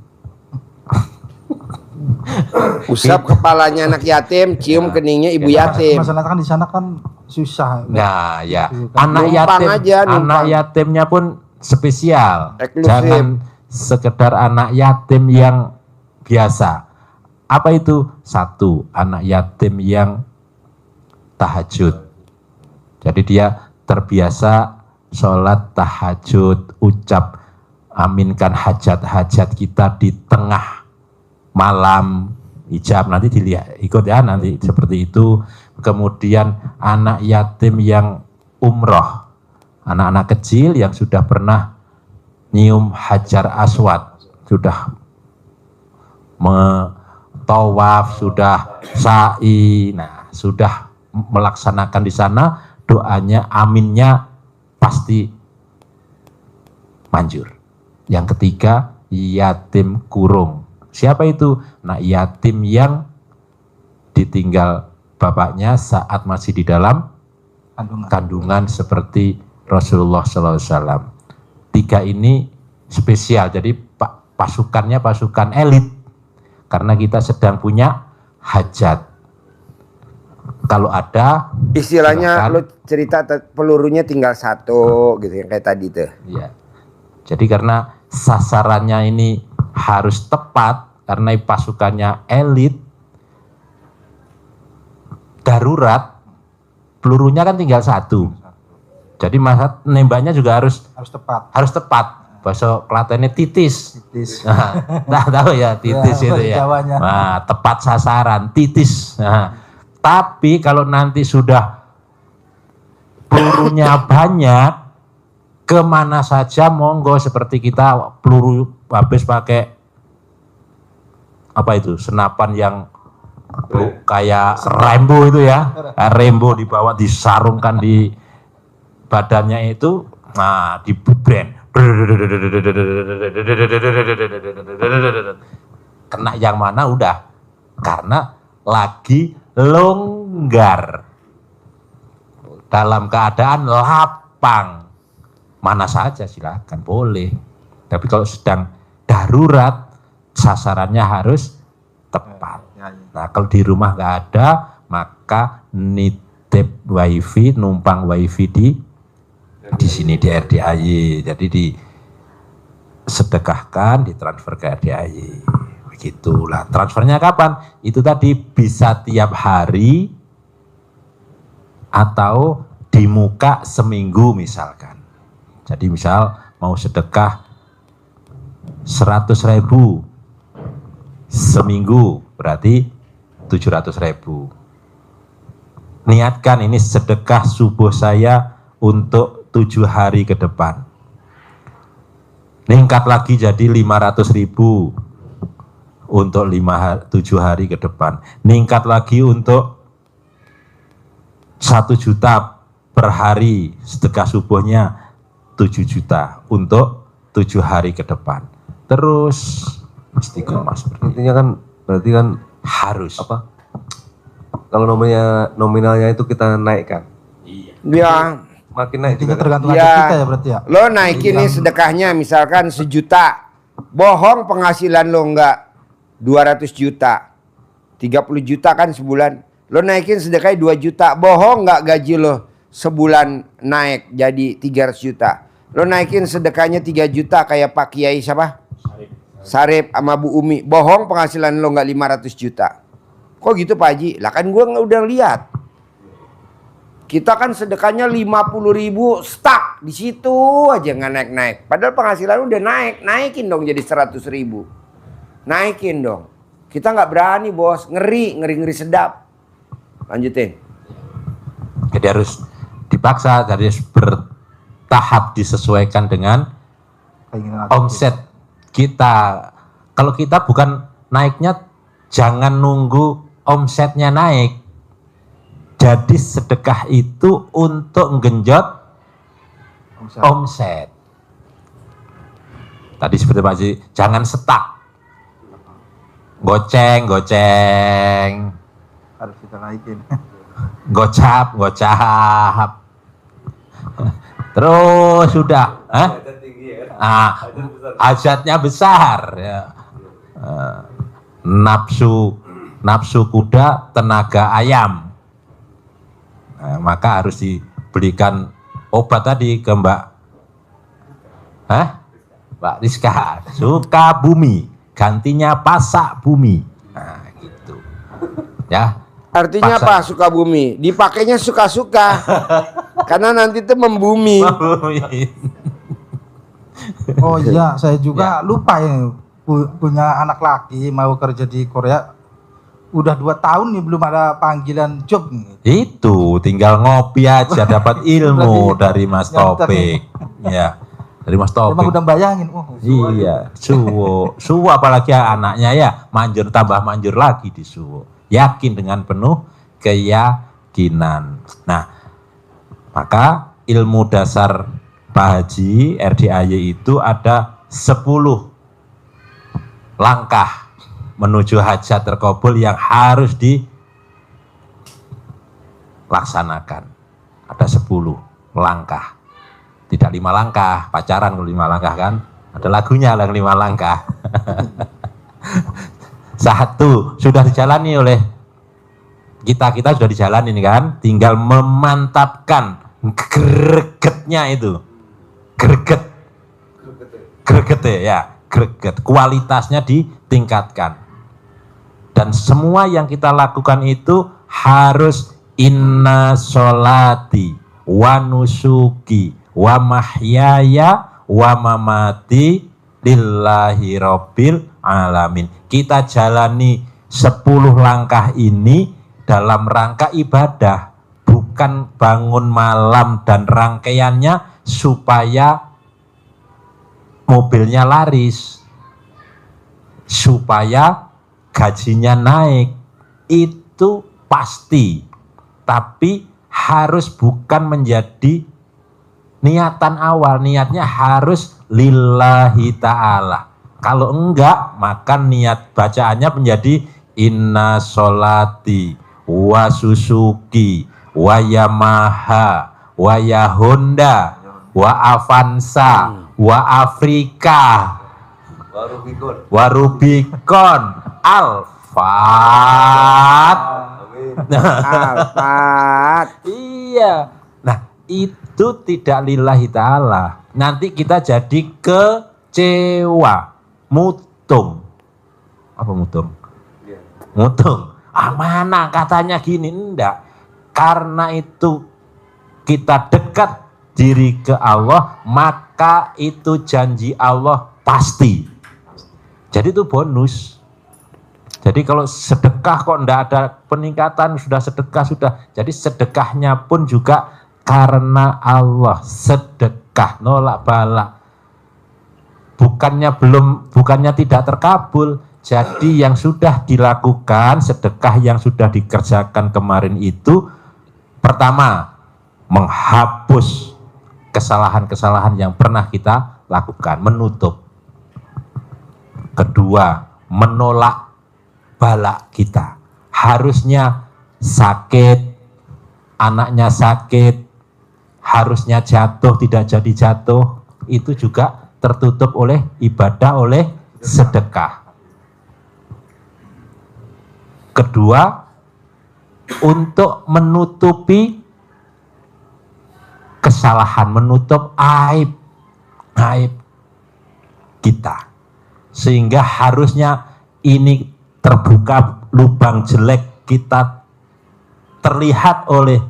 Usap kepalanya anak yatim, cium keningnya ibu yatim. Masalah kan di sana kan susah. Nah, ya. Numpang Anak yatim, aja, numpang. anak yatimnya pun spesial. Eksklusif. Jangan sekedar anak yatim yang biasa. Apa itu? Satu, anak yatim yang tahajud. Jadi dia terbiasa sholat tahajud, ucap aminkan hajat-hajat kita di tengah malam, ijab, nanti dilihat ikut ya, nanti seperti itu. Kemudian anak yatim yang umroh, anak-anak kecil yang sudah pernah nyium hajar aswad, sudah tawaf, sudah sa'i, nah sudah melaksanakan di sana, doanya aminnya pasti manjur. Yang ketiga, yatim kurung. Siapa itu? Nah, yatim yang ditinggal bapaknya saat masih di dalam kandungan seperti Rasulullah SAW. Tiga ini spesial, jadi pasukannya pasukan elit karena kita sedang punya hajat. Kalau ada, Istilahnya silakan. lu cerita pelurunya tinggal satu gitu yang kayak tadi tuh. Ya. Jadi karena sasarannya ini harus tepat karena pasukannya elit, darurat, pelurunya kan tinggal satu. Jadi masa nembaknya juga harus tepat. harus tepat. Bahasa Klatennya titis. Titis. Nah, tahu ya titis Ya, itu ya. Jawanya. Nah, tepat sasaran, titis. Nah, tapi kalau nanti sudah pelurunya banyak, kemana saja monggo, seperti kita peluru habis pakai apa itu senapan yang kayak Rambo itu ya, Rambo dibawa disarungkan di badannya itu, nah di brand kena yang mana udah, karena lagi longgar dalam keadaan lapang, mana saja silakan boleh. Tapi kalau sedang darurat, sasarannya harus tepat. Nah, kalau di rumah nggak ada, maka nitip wifi, numpang wifi di sini di RDAY. Jadi disedekahkan, ditransfer ke RDAY. Begitulah. Transfernya kapan? Itu tadi bisa tiap hari atau di muka seminggu misalkan. Jadi misal mau sedekah 100.000 seminggu, berarti 700.000. Niatkan ini sedekah subuh saya untuk 7 hari ke depan. Ningkat lagi jadi 500.000 untuk 7 hari ke depan. Ningkat lagi untuk 1 juta per hari, sedekah subuhnya 7 juta untuk 7 hari ke depan. Terus istiqomah seperti itu. Intinya kan berarti kan Harus. apa? Kalau nominalnya itu kita naikkan. Ya, Makin naik Intinya juga. tergantung Ya. hajat kita ya berarti ya. lo naikin nih sedekahnya misalkan 1 juta. Bohong penghasilan lo enggak 200 juta. 30 juta kan sebulan. Lo naikin sedekahnya 2 juta. Bohong enggak gaji lo sebulan naik jadi 300 juta. Lo naikin sedekahnya 3 juta kayak Pak Kiai siapa? Sarip sama Bu Umi. Bohong penghasilan lo enggak 500 juta. Kok gitu Pak Haji? Lah kan gua udah lihat. Kita kan sedekahnya 50.000 stuck di situ aja nggak naik-naik. Padahal penghasilan udah naik, naikin dong jadi 100.000. Naikin dong. Kita nggak berani bos, ngeri sedap. Lanjutin. Jadi harus dipaksa, harus bertahap disesuaikan dengan Keinginan hati. omset kita. Kalau kita bukan naiknya, jangan nunggu omsetnya naik. Jadi sedekah itu untuk menggenjot omset. Tadi seperti Pak Haji, jangan setak. Goceng. Harus kita naikin. Gocap. Terus sudah. Nah, hajatnya besar ya. Nafsu kuda, tenaga ayam. Nah, maka harus dibelikan obat tadi ke Mbak Rizka. Suka bumi, gantinya pasak bumi. Nah, gitu. Ya. Artinya apa suka bumi? Dipakainya suka-suka. Karena nanti itu membumi. Oh iya, saya juga lupa ya, punya anak laki mau kerja di Korea. Udah 2 tahun nih belum ada panggilan job nih. Itu tinggal ngopi aja dapat ilmu dari Mas Topik. Ya. Dari Mas Topik. Emang udah bayangin, iya, suwo apalagi anaknya ya, manjur tambah manjur lagi di suwo. Yakin dengan penuh keyakinan. Nah, maka ilmu dasar Pak Haji RDAY itu ada 10 langkah menuju hajat terkabul yang harus dilaksanakan. Ada 10 langkah. Tidak 5 langkah, pacaran kalau 5 langkah kan. Ada lagunya yang 5 langkah. 1 sudah dijalani oleh kita sudah dijalani ini kan, tinggal memantapkan gregetnya itu. Greget ya, greget. Kualitasnya ditingkatkan. Dan semua yang kita lakukan itu harus inna sholati wa nusuki wa mahyaya wa mamati lillahi rabbil alamin. Kita jalani 10 langkah ini dalam rangka ibadah, bukan bangun malam dan rangkaiannya supaya mobilnya laris, supaya gajinya naik. Itu pasti, tapi harus bukan menjadi niatan awal, niatnya harus lillahi ta'ala. Kalau enggak, maka niat bacaannya menjadi inna sholati wa susuki wa Yamaha wa Honda wa Avanza wa Afrika wa Rubicon Alphard. Iya. Nah, itu tidak lillahi ta'ala. Nanti kita jadi kecewa. Mutung. Apa mutung? Mutung. Mana katanya gini? Enggak. Karena itu kita dekat diri ke Allah, maka itu janji Allah pasti. Jadi itu bonus. Jadi kalau sedekah kok enggak ada peningkatan, sudah sedekah sudah. Jadi sedekahnya pun juga karena Allah. Sedekah nolak balak. Bukannya tidak terkabul. Jadi yang sudah dilakukan, sedekah yang sudah dikerjakan kemarin itu, pertama, menghapus kesalahan-kesalahan yang pernah kita lakukan, menutup. Kedua, menolak balak kita. Harusnya sakit, anaknya sakit, harusnya jatuh, tidak jadi jatuh, itu juga tertutup oleh ibadah, oleh sedekah. Kedua, untuk menutupi kesalahan, menutup aib kita. Sehingga harusnya ini terbuka lubang jelek kita terlihat oleh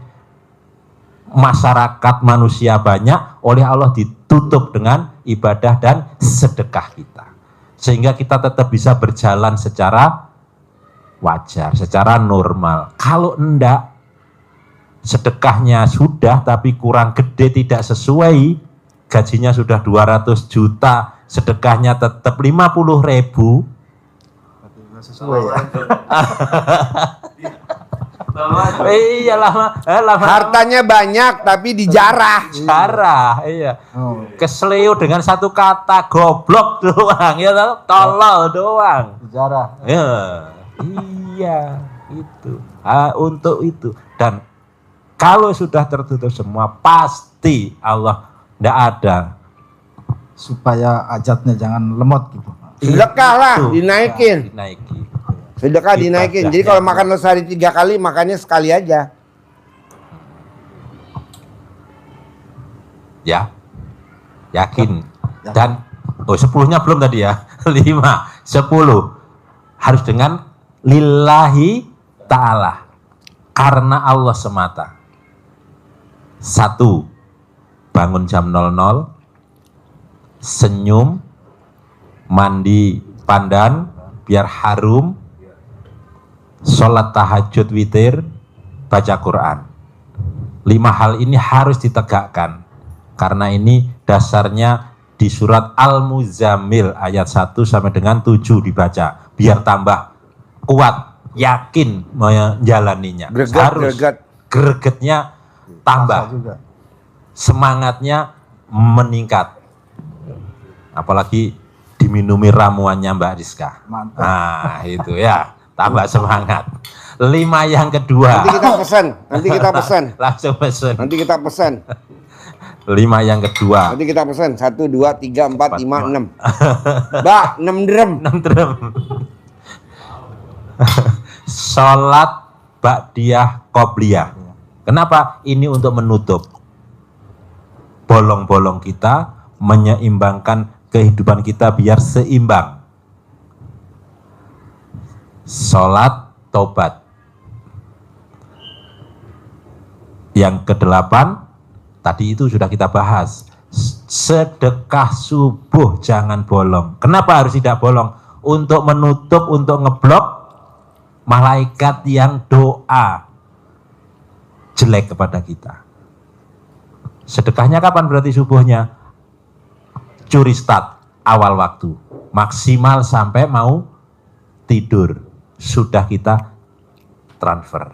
masyarakat manusia banyak, oleh Allah ditutup dengan ibadah dan sedekah kita. Sehingga kita tetap bisa berjalan secara wajar, secara normal. Kalau enggak, sedekahnya sudah tapi kurang gede, tidak sesuai, gajinya sudah 200 juta, sedekahnya tetap 50.000. Sesuai ya. Iya lama. Hartanya banyak tapi dijarah. Jarah, iya. Kesleo dengan satu kata goblok doang, ya tolol doang. Sejarah. Ya, iya itu. Untuk itu. Dan kalau sudah tertutup semua, pasti Allah tidak ada supaya hajatnya jangan lemot gitu. Sedekah lah, Itu. dinaikin. Dinaiki. Sedekah dinaikin. Jadi kalau makan sehari 3 kali, makannya sekali aja. Ya, yakin. Dan 10-nya belum tadi ya. 5, 10 harus dengan lillahi ta'ala, karena Allah semata. 1, bangun jam 00, senyum, mandi pandan biar harum, sholat tahajud witir, baca Quran. 5 hal ini harus ditegakkan, karena ini dasarnya di surat Al-Muzammil ayat 1 sampai dengan 7 dibaca, biar tambah kuat, yakin menjalaninya. Harus gregetnya tambah, Juga. semangatnya meningkat. Apalagi diminumi ramuannya Mbak Rizka. Mantap. Nah, itu ya, tambah semangat. 5 yang kedua. Nanti kita pesan. Langsung pesen. Nanti kita pesan. 5 yang kedua. Nanti kita pesan 1, 2, 3, 4, 5, 6. Mbak, 6 drum. 6 drum. Sholat ba'diyah qobliyah. Kenapa? Ini untuk menutup bolong-bolong kita, menyeimbangkan kehidupan kita biar seimbang. Sholat taubat. Yang ke-8 tadi itu sudah kita bahas. Sedekah subuh jangan bolong. Kenapa harus tidak bolong? Untuk menutup, untuk ngeblok malaikat yang doa jelek kepada kita. Sedekahnya kapan berarti subuhnya? Curi start awal waktu, maksimal sampai mau tidur sudah kita transfer.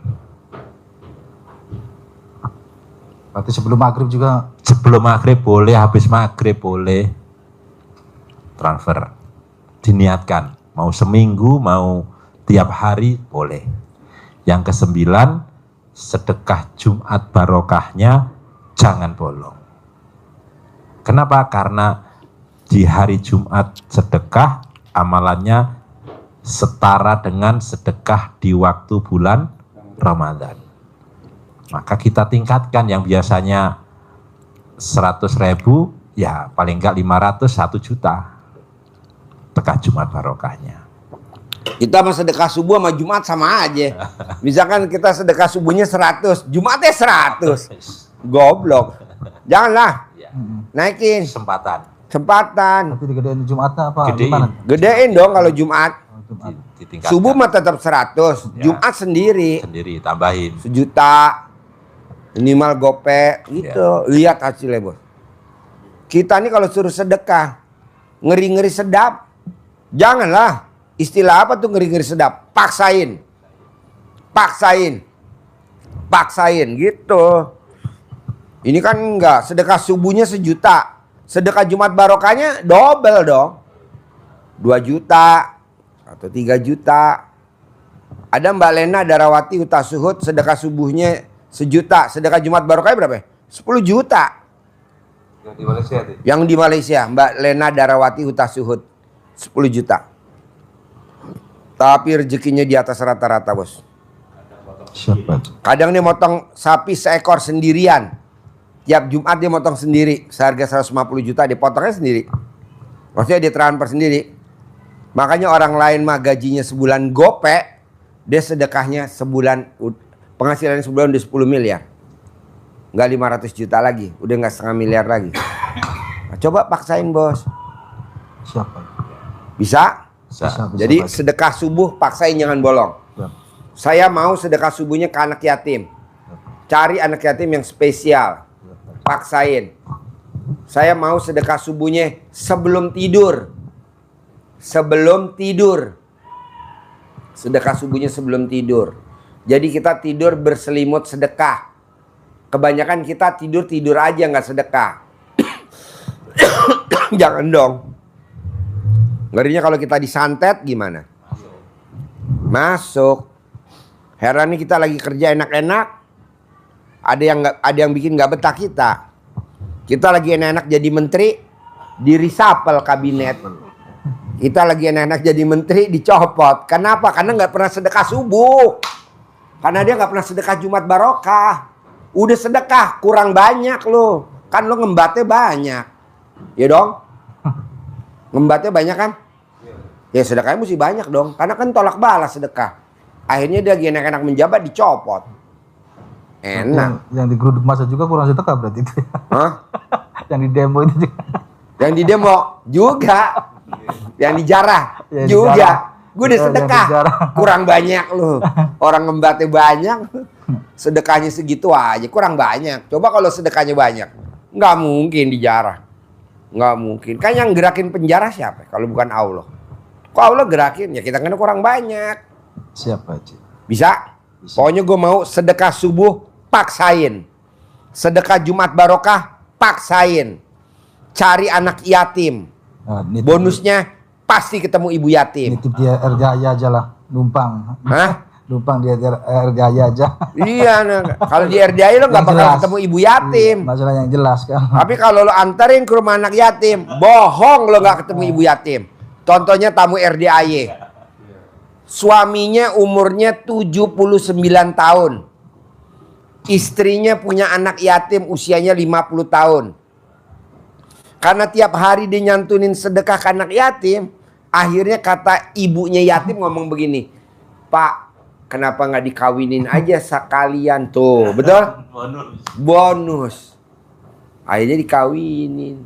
Berarti sebelum maghrib juga. Sebelum maghrib boleh, habis maghrib boleh, transfer. Diniatkan, mau seminggu, mau tiap hari boleh. Yang ke-9, sedekah Jumat barokahnya jangan bolong. Kenapa? Karena di hari Jumat sedekah amalannya setara dengan sedekah di waktu bulan Ramadan. Maka kita tingkatkan, yang biasanya 100.000 ya paling enggak 500, 1 juta sedekah Jumat barokahnya. Kita mau sedekah subuh sama Jumat sama aja. Misalkan kita sedekah subuhnya 100, Jumatnya 100. Goblok. Janganlah. Naikin. Kesempatan. Tapi digedein Jumatnya apa? Gedein. Gimana? Gedein dong kalau Jumat. Jumat. Ditingkatkan. Subuh mah tetap 100, Ya. Jumat sendiri Sendiri tambahin. 1 juta. Minimal gope gitu. Lihat hasilnya, Bos. Kita nih kalau suruh sedekah ngeri-ngeri sedap. Janganlah. Istilah apa tuh ngeri-ngeri sedap? Paksain. Paksain gitu. Ini kan enggak, sedekah subuhnya 1 juta. Sedekah Jumat barokahnya double dong. 2 juta atau 3 juta. Ada Mbak Lena Darawati Hutasuhud, sedekah subuhnya 1 juta. Sedekah Jumat barokahnya berapa? 10 juta. Yang di Malaysia tuh. Yang di Malaysia, Mbak Lena Darawati Hutasuhud, 10 juta. Tapi rezekinya di atas rata-rata, Bos. Siapa? Kadang dia motong sapi seekor sendirian. Tiap Jumat dia motong sendiri. Seharga 150 juta dia potongnya sendiri. Maksudnya dia transfer sendiri. Makanya orang lain mah gajinya sebulan gope, dia sedekahnya sebulan, penghasilannya sebulan udah 10 miliar. Nggak 500 juta lagi, udah nggak setengah miliar lagi. Nah, coba paksain, Bos. Siapa? Bisa? Bisa. Jadi sedekah subuh paksain, jangan bolong. Ya. Saya mau sedekah subuhnya ke anak yatim. Cari anak yatim yang spesial. Paksain. Saya mau sedekah subuhnya sebelum tidur. Sebelum tidur. Sedekah subuhnya sebelum tidur. Jadi kita tidur berselimut sedekah. Kebanyakan kita tidur aja nggak sedekah. Jangan dong. Ngerinya kalau kita disantet gimana? Masuk. Heran nih, kita lagi kerja enak-enak. Ada yang bikin nggak betah kita. Kita lagi enak-enak jadi menteri. Di reshuffle kabinet. Kita lagi enak-enak jadi menteri dicopot. Kenapa? Karena nggak pernah sedekah subuh. Karena dia nggak pernah sedekah Jumat Barokah. Udah sedekah kurang banyak lo. Kan lo ngembatnya banyak. Ya dong? Ngembatnya banyak kan? Ya sedekahnya mesti banyak dong. Karena kan tolak balas sedekah. Akhirnya dia lagi enak-enak menjabat dicopot. Enak. Yang di geruduk masa juga kurang sedekah berarti itu. Hah? Yang di demo itu juga. Yang di demo juga. Yang dijarah Yang juga. dijarah. Gue udah Yang sedekah. dijarah. Kurang banyak lu. Orang ngembatnya banyak. Sedekahnya segitu aja. Kurang banyak. Coba kalau sedekahnya banyak. Nggak mungkin dijarah. Nggak mungkin. Kan yang gerakin penjara siapa? Kalau bukan Allah. Kok Allah gerakin? Ya kita kan kurang banyak. Siapa Haji? Bisa? Pokoknya gue mau sedekah subuh paksain. Sedekah Jumat Barokah paksain. Cari anak yatim. Nah, Bonusnya pasti ketemu ibu yatim. nitip dia RJaya aja lah, numpang. Hah? Numpang dia RJaya aja. Iya, nah, kalau di RDI lo nggak Yang bakal jelas. ketemu ibu yatim. Masalah yang jelas kan. Tapi kalau lo anterin ke rumah anak yatim, bohong lo nggak ketemu ibu yatim. Contohnya tamu RDAY. Suaminya umurnya 79 tahun. Istrinya punya anak yatim usianya 50 tahun. Karena tiap hari dia nyantunin sedekah ke anak yatim, akhirnya kata ibunya yatim ngomong begini, Pak, kenapa nggak dikawinin aja sekalian tuh, betul? Bonus. Akhirnya dikawinin.